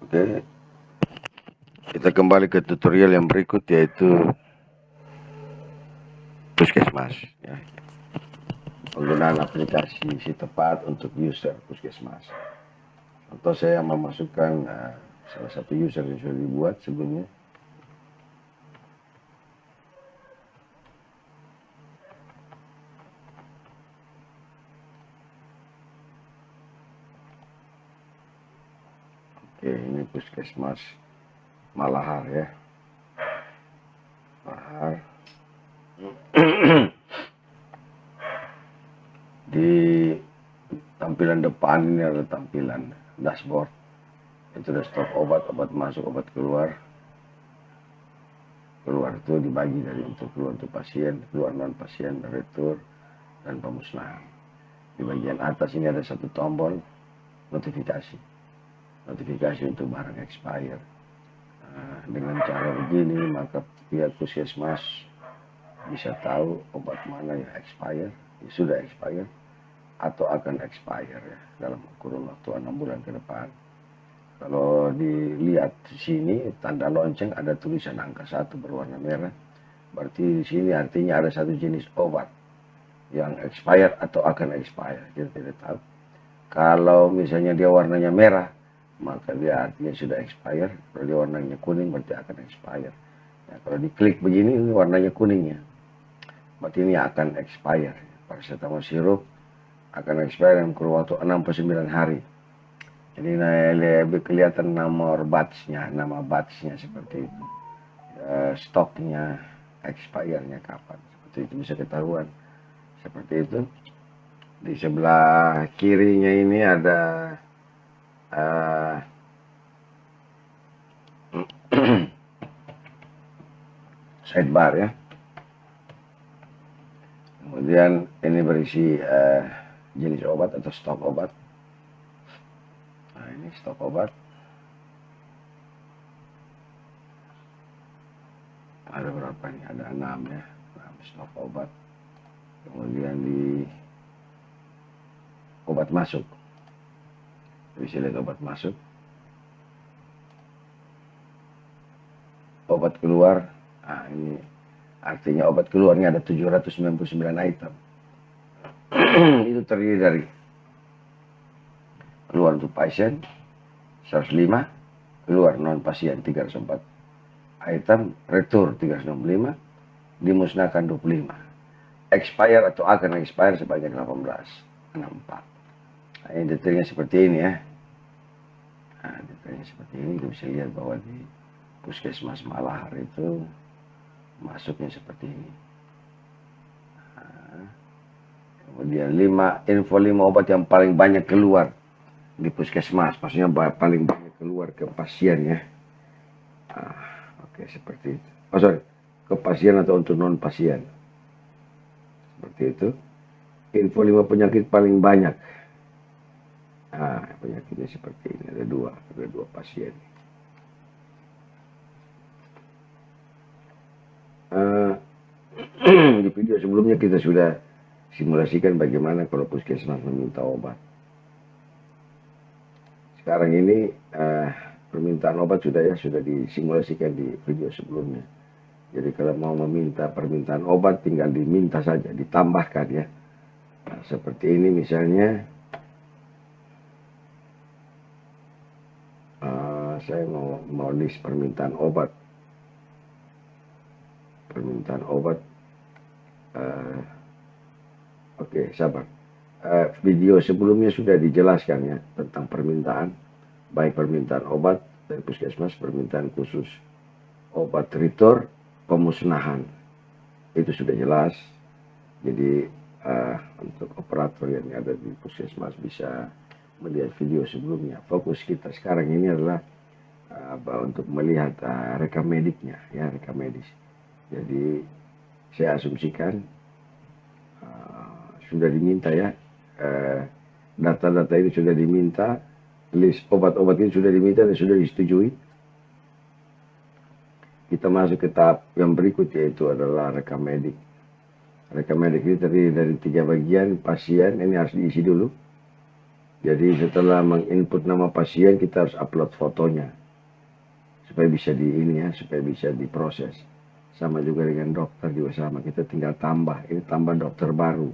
Oke, kita kembali ke tutorial yang berikut, yaitu Puskesmas ya. Penggunaan aplikasi si tepat untuk user Puskesmas. Contoh, saya memasukkan salah satu user yang sudah dibuat sebelumnya. Oke, ini Puskesmas Malahar ya. Malahar. Di tampilan depan ini ada tampilan dashboard. Itu ada stok obat masuk, obat keluar. Keluar itu dibagi dari untuk keluar untuk pasien, keluar non pasien, retur, dan pemusnahan. Di bagian atas ini ada satu tombol notifikasi untuk barang expire. Dengan cara begini maka pihak puskesmas bisa tahu obat mana yang expire, sudah expire atau akan expire ya, dalam kurun waktu 6 bulan ke depan. Kalau dilihat di sini tanda lonceng ada tulisan angka 1 berwarna merah, berarti di sini artinya ada satu jenis obat yang expire atau akan expire. Kita tidak tahu. Kalau misalnya dia warnanya merah, maka dia artinya sudah expire. Kalau dia warnanya kuning, berarti akan expire. Ya, kalau diklik begini, ini warnanya kuningnya, berarti ini akan expire. Paracetamol sirup akan expire dalam kurun waktu 69 hari. Jadi lebih kelihatan nama batchnya seperti itu. Stoknya, expire-nya kapan. Seperti itu bisa ketahuan. Seperti itu. Di sebelah kirinya ini ada sidebar ya. Kemudian ini berisi jenis obat atau stok obat. Nah, ini stok obat. Ada berapa nih? Ada 6 ya. 6 stok obat. Kemudian di obat masuk. Bisa lihat obat masuk. Obat keluar. Nah, ini artinya obat keluarnya ada 799 item. Itu terdiri dari keluar untuk pasien 105, keluar non pasien 304 item, retur 365, dimusnahkan 25, expire atau akan expire sebanyak 18, 64. Nah, ini detailnya seperti ini ya. Nah, detailnya seperti ini, kita bisa lihat bahwa di Puskesmas Malahar itu masuknya seperti ini. Nah, kemudian 5 obat yang paling banyak keluar di puskesmas, maksudnya paling banyak keluar ke pasien ya. Oke, seperti itu. Ke pasien atau untuk non pasien. Seperti itu. Info 5 penyakit paling banyak. Penyakitnya seperti ini, ada dua pasien. Di video sebelumnya kita sudah simulasikan bagaimana kalau puskesmas meminta obat. Sekarang ini permintaan obat sudah disimulasikan di video sebelumnya. Jadi kalau mau meminta permintaan obat tinggal diminta saja, ditambahkan ya. Nah, seperti ini misalnya, saya mau list permintaan obat. Oke, sabar. Video sebelumnya sudah dijelaskan ya tentang permintaan, baik permintaan obat dari puskesmas, permintaan khusus obat retur, pemusnahan. Itu sudah jelas. Jadi untuk operator yang ada di puskesmas bisa melihat video sebelumnya. Fokus kita sekarang ini adalah untuk melihat rekam mediknya, ya, rekam medis. Jadi saya asumsikan sudah diminta ya, data-data ini sudah diminta, list obat-obat ini sudah diminta dan sudah disetujui. Kita masuk ke tahap yang berikut, yaitu adalah rekam medik. Rekam medik ini terdiri dari 3 bagian. Pasien ini harus diisi dulu. Jadi setelah menginput nama pasien, kita harus upload fotonya supaya bisa supaya bisa diproses. Sama juga dengan dokter juga sama, kita tinggal tambah, ini tambah dokter baru.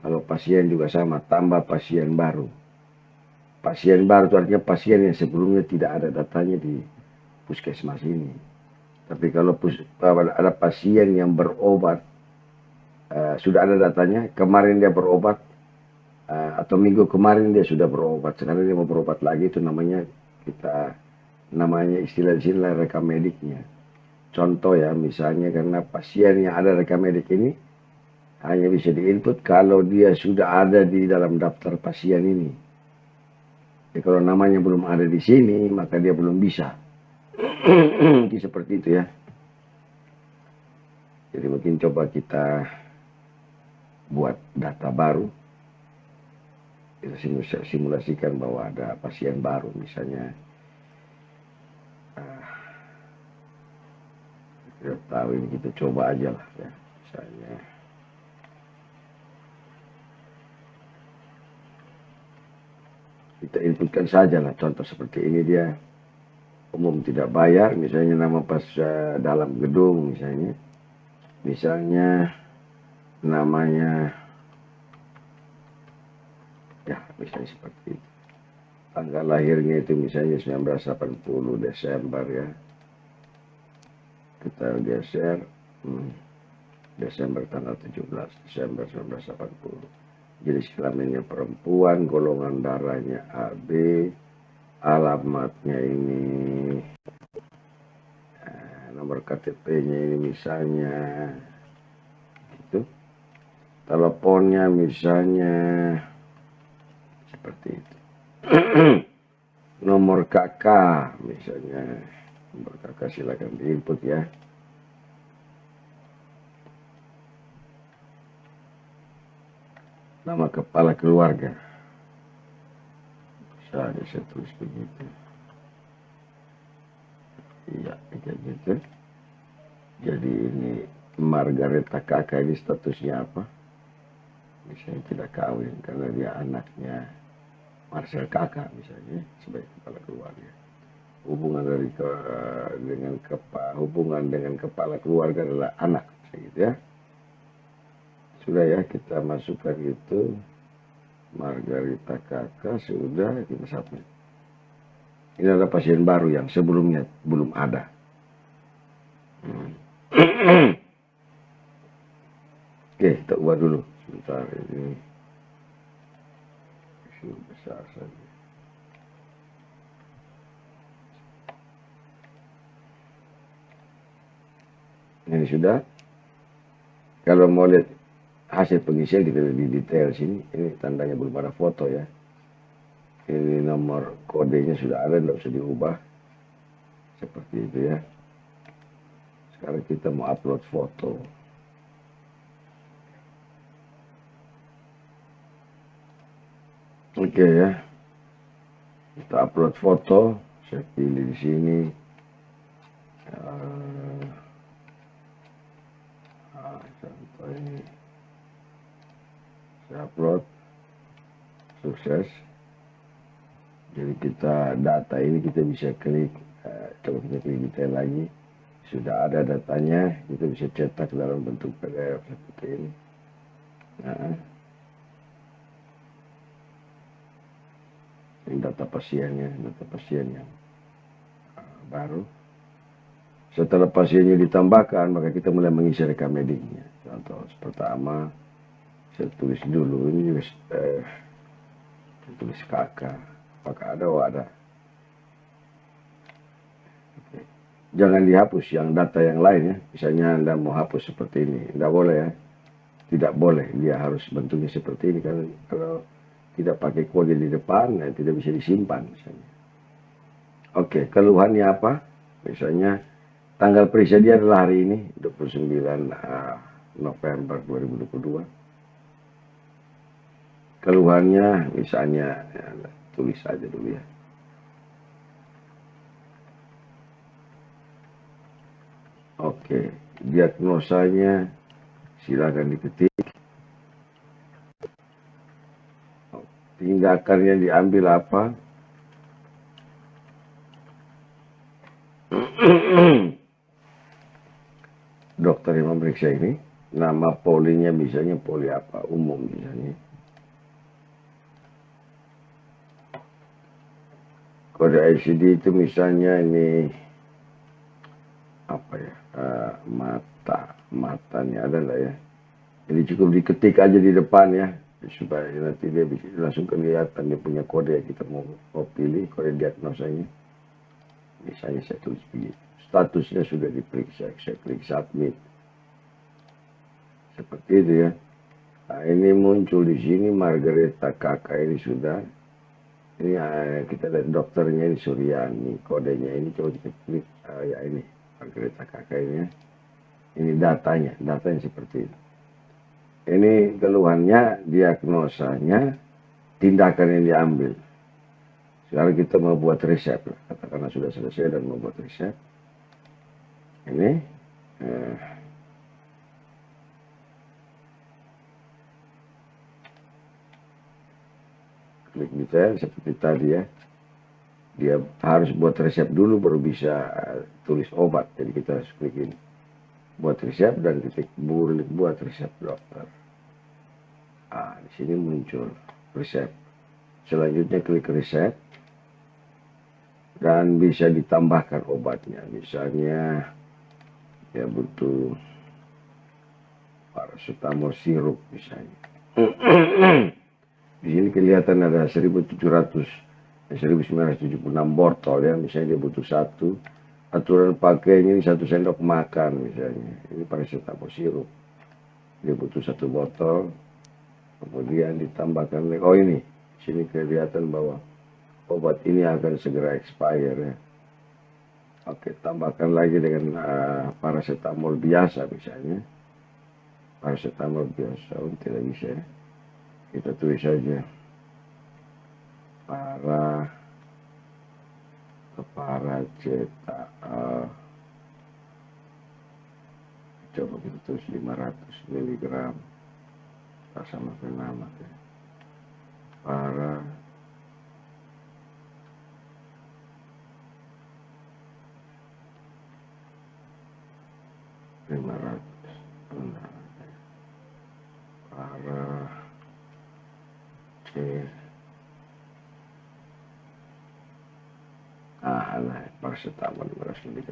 Kalau pasien juga sama, tambah pasien baru. Pasien baru itu artinya pasien yang sebelumnya tidak ada datanya di puskesmas ini. Tapi kalau ada pasien yang berobat, sudah ada datanya, kemarin dia berobat, atau minggu kemarin dia sudah berobat, sekarang dia mau berobat lagi, itu namanya istilah di sini rekam mediknya. Contoh ya, misalnya karena pasien yang ada rekam medik ini hanya bisa diinput kalau dia sudah ada di dalam daftar pasien ini. Jadi kalau namanya belum ada di sini, maka dia belum bisa. Seperti itu ya. Jadi mungkin coba kita buat data baru. Kita simulasikan bahwa ada pasien baru, misalnya kita tahu ini, kita coba aja lah ya, misalnya kita inputkan saja lah, contoh seperti ini, dia umum tidak bayar, misalnya nama pas dalam gedung, misalnya namanya ya, misalnya seperti itu. Tanggal lahirnya itu misalnya 1980 Desember ya. Kita geser Desember tanggal 17 Desember 1980. Jenis kelaminnya perempuan, golongan darahnya AB, alamatnya ini, nomor KTP-nya ini misalnya itu, teleponnya misalnya seperti itu. Nomor KK misalnya, nomor KK silakan diinput ya. Nama kepala keluarga, misalnya saya tulis begitu. Iya, kayak gitu. Jadi ini Margareta kakak ini statusnya apa? Misalnya tidak kawin karena dia anaknya Marcel kakak misalnya sebagai kepala keluarga. Hubungan dengan kepala keluarga adalah anak, gitu ya. Sudah ya, kita masukkan itu Margarita kakak, sudah kita submit. Ini adalah pasien baru yang sebelumnya belum ada. Oke, kita ubah dulu sebentar, ini besar saja. Ini sudah. Kalau mau lihat hasil pengisian, kita lihat di detail sini. Ini tandanya belum ada foto ya. Ini nomor kodenya sudah ada, tidak usah diubah. Seperti itu ya. Sekarang kita mau upload foto. Oke ya. Kita upload foto. Saya pilih di sini. Contoh ini. Saya upload. Sukses. Jadi kita data ini kita bisa klik. Coba kita klik detail lagi. Sudah ada datanya, kita bisa cetak dalam bentuk PDF seperti ini. Nah, ini data pasien yang baru. Setelah pasiennya ditambahkan, maka kita mulai mengisi rekam mediknya. Contoh pertama, saya tulis dulu, ini juga saya tulis kakak. Apakah ada? Oh, ada. Oke. Jangan dihapus yang data yang lain ya. Misalnya Anda mau hapus seperti ini, tidak boleh ya. Tidak boleh, dia harus bentuknya seperti ini. Karena kalau tidak pakai kode di depan, tidak bisa disimpan misalnya. Oke, keluhannya apa? Misalnya tanggal periksa dia adalah hari ini, 29 November 2022. Keluhannya misalnya, ya, tulis saja dulu ya. Oke, diagnosanya silakan diketik. tindakan yang diambil apa. Dokter yang memeriksa ini, nama polinya misalnya poli apa, umum misalnya. Kode ICD itu misalnya ini apa ya, matanya ada nggak ya? Jadi cukup diketik aja di depan ya, supaya nanti dia bisa langsung kelihatan dia punya kode yang kita mau pilih, kode diagnosanya. Misalnya saya tulis begitu, statusnya sudah diperiksa, saya klik submit. Seperti itu ya. Nah, ini muncul di sini Margareta kakak ini sudah. Ini kita lihat dokternya ini Suryani, kodenya ini coba kita klik ya ini Margareta kakak ini ya. Ini datanya seperti itu. Ini keluhannya, diagnosanya, tindakan yang diambil. Sekarang kita mau buat resep, katakanlah sudah selesai dan mau buat resep. Ini klik detail seperti tadi ya. Dia harus buat resep dulu baru bisa tulis obat. Jadi kita harus klik ini. Buat resep dan ketik buat resep dokter. Di sini muncul resep. Selanjutnya klik resep dan bisa ditambahkan obatnya. Misalnya ya butuh paracetamol sirup misalnya. Di sini kelihatan ada 1976 botol ya, misalnya dia butuh satu. Aturan pakainya ini 1 sendok makan misalnya. Ini paracetamol sirup. Dia butuh 1 botol. Kemudian ditambahkan lagi. Oh ini, sini kelihatan bahwa obat ini akan segera expire ya. Oke, tambahkan lagi dengan paracetamol biasa misalnya. Paracetamol biasa, tidak bisa ya. Kita tulis saja paracetamol. Coba kita tulis 500 mg. Sama nama ya. Para paracetamol 500 mg.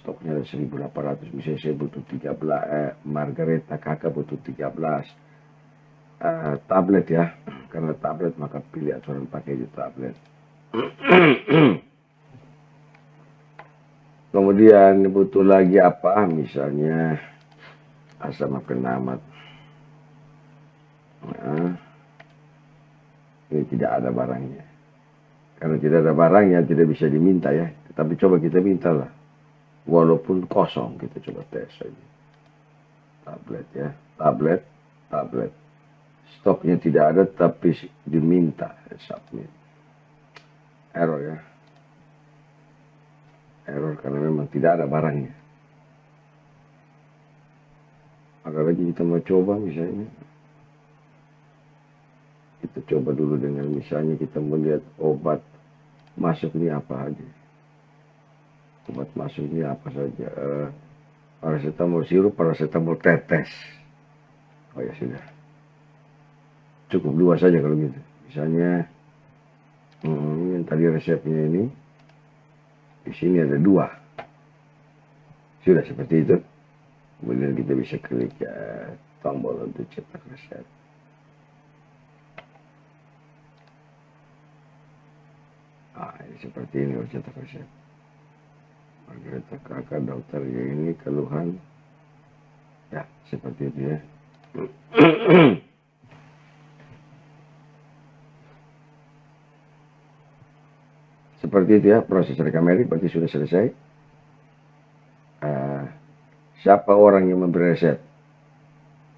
Stoknya ada 1800, misalnya saya butuh 13, Margareta kakak butuh 13 tablet ya. Karena tablet maka pilih aturan pakai di tablet. Kemudian butuh lagi apa, misalnya asam penamat. Ini tidak ada barangnya. Karena tidak ada barangnya tidak bisa diminta ya. Tapi coba kita minta lah. Walaupun kosong kita coba tes saja. Tablet ya. Tablet. Stoknya tidak ada tapi diminta submit. Error ya. Error karena memang tidak ada barangnya. Ada lagi kita mau coba misalnya. Kita coba dulu dengan misalnya kita melihat obat masuk ini apa aja. Obat masuk ini apa saja. Paracetamol sirup, paracetamol tetes. Oh ya sudah. Cukup 2 saja kalau gitu. Misalnya yang tadi resepnya ini. Di sini ada 2. Sudah seperti itu. Kemudian kita bisa klik tombol untuk cetak resep. Ini seperti ini untuk cetak resep. Margareta kakak dokter ya, ini keluhan. Ya seperti itu ya. Seperti itu ya proses rekam medik berarti sudah selesai. Siapa orang yang memberi resep?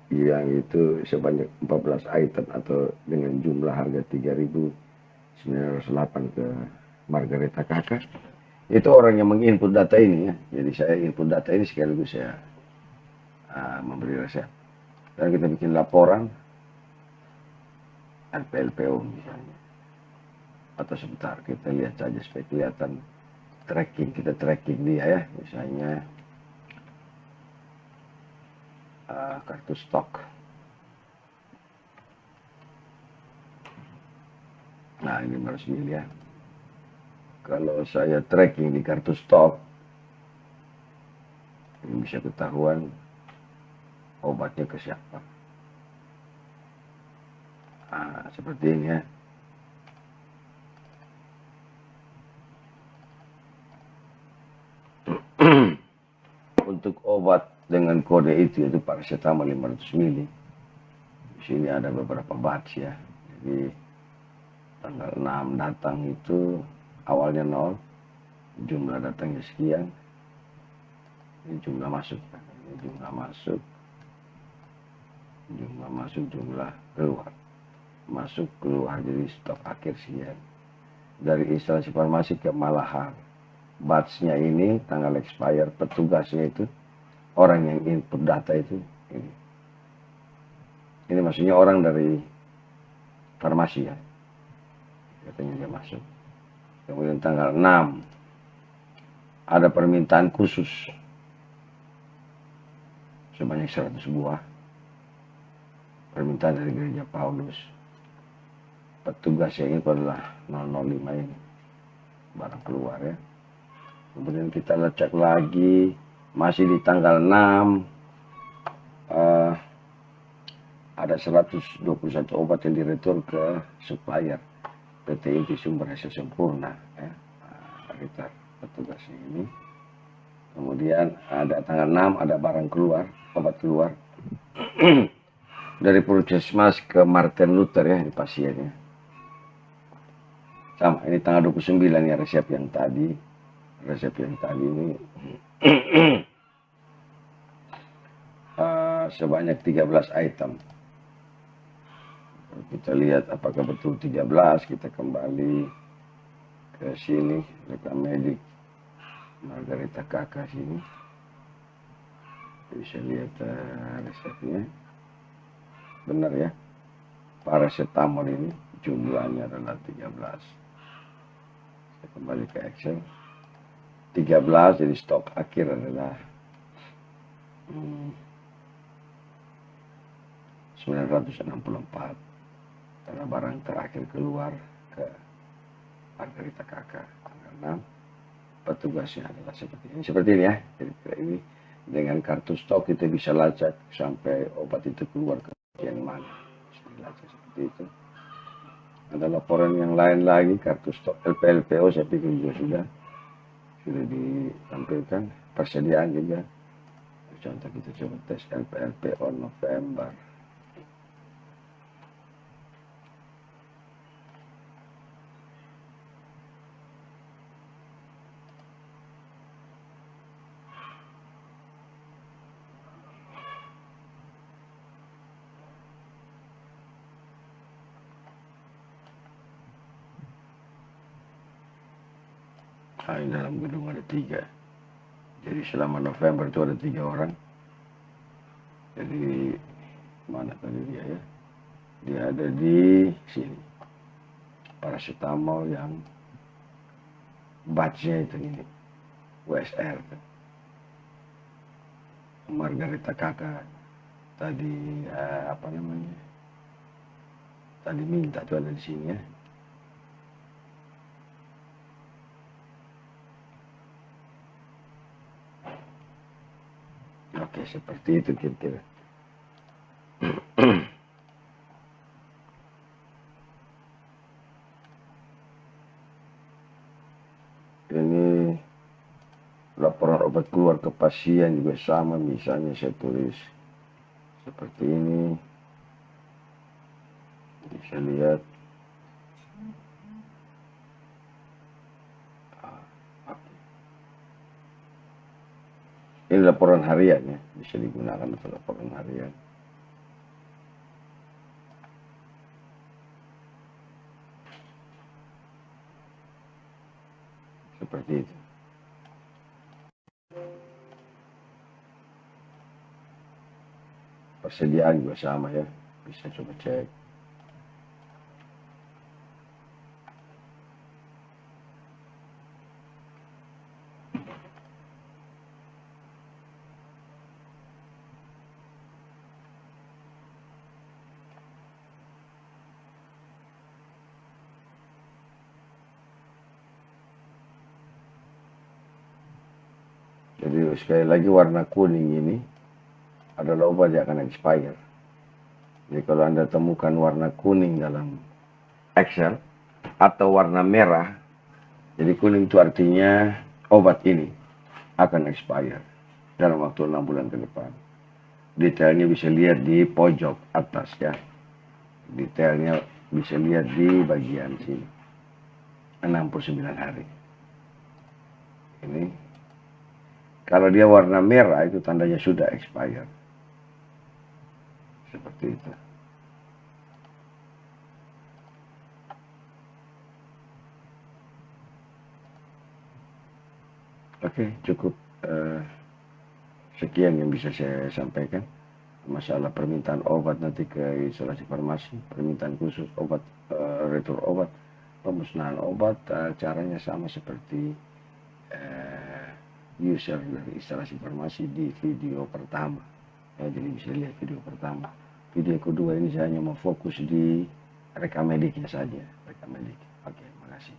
Yang itu sebanyak 14 item atau dengan jumlah harga 3.908 ke Margareta kakak. Itu orang yang menginput data ini ya. Jadi saya input data ini sekaligus saya memberi resep. Dan kita bikin laporan. LPLPO misalnya. Atau sebentar kita lihat saja supaya kelihatan tracking, kita tracking dia ya, misalnya kartu stok. Nah ini 500 mili ya. Kalau saya tracking di kartu stok, ini bisa ketahuan obatnya ke siapa. Nah, seperti ini ya. Untuk obat dengan kode itu yaitu paracetamol 500 mili. Di sini ada beberapa batch ya. Jadi tanggal 6 datang itu awalnya 0, jumlah datangnya sekian. Ini jumlah masuk. Ini jumlah masuk. Jumlah masuk, jumlah keluar. Masuk keluar, jadi stok akhir sekian. Dari instalasi farmasi ke Malahar. Batchnya ini tanggal expire, petugasnya itu orang yang input data itu ini. Ini maksudnya orang dari farmasi ya. Katanya dia masuk. Kemudian tanggal 6 ada permintaan khusus sebanyak 100 buah. Permintaan dari gereja Paulus. Petugas yang itu adalah 005 ini. Barang keluar ya. Kemudian kita lecek lagi. Masih di tanggal 6. Ada 121 obat yang diretur ke supplier. PT Inti Sumber Hasil Sempurna. Ya. Kita petugasnya ini. Kemudian ada tanggal 6 ada barang keluar. Obat keluar. Dari Puskesmas ke Martin Luther ya, di pasiennya. Sama, ini tanggal 29 ya resep yang tadi. Resep yang tadi ini sebanyak 13 item. Kita lihat apakah betul 13, kita kembali ke sini, rekam medik Margarita Kakak sini. Bisa lihat resepnya. Benar ya. Paracetamol ini jumlahnya adalah 13. Saya kembali ke Excel. 13 jadi stok akhir adalah 964. Karena barang terakhir keluar ke Margarita Kakak tanggal 6. Petugasnya adalah seperti ini. Seperti ini ya. Jadi ini dengan kartu stok kita bisa lacak sampai obat itu keluar ke bagian mana. Bisa dilacak seperti itu. Ada laporan yang lain lagi, kartu stok LPLPO saya pikir juga sudah ditampilkan. Persediaan juga. Contoh kita coba tes LPLPO November. Nah, ini dalam gedung ada 3. Jadi selama November itu ada 3 orang. Jadi mana tadi dia ya? Dia ada di sini. Paracetamol yang batchnya itu ini. WSR. Margarita Kakak tadi apa namanya? Tadi minta tuh ada di sini ya. Oke, seperti itu kira-kira. Ini laporan obat keluar ke pasien juga sama, misalnya saya tulis seperti ini. Bisa lihat. Ini laporan harian ya, bisa digunakan untuk laporan harian. Seperti itu. Persediaan juga sama ya, bisa coba cek. Jadi sekali lagi warna kuning ini adalah obat yang akan expire. Jadi kalau Anda temukan warna kuning dalam Excel atau warna merah, jadi kuning itu artinya obat ini akan expire dalam waktu 6 bulan ke depan. Detailnya bisa lihat di pojok atas ya. Detailnya bisa lihat di bagian sini. 69 hari. Ini kalau dia warna merah itu tandanya sudah expired. Seperti itu. Oke, cukup sekian yang bisa saya sampaikan. Masalah permintaan obat nanti ke instalasi farmasi, permintaan khusus obat, retur obat, pemusnahan obat, caranya sama seperti user dari instalasi farmasi di video pertama. Ya, jadi bisa lihat video pertama. Video kedua ini saya hanya mau fokus di rekam mediknya saja. Rekam medik. Oke, makasih.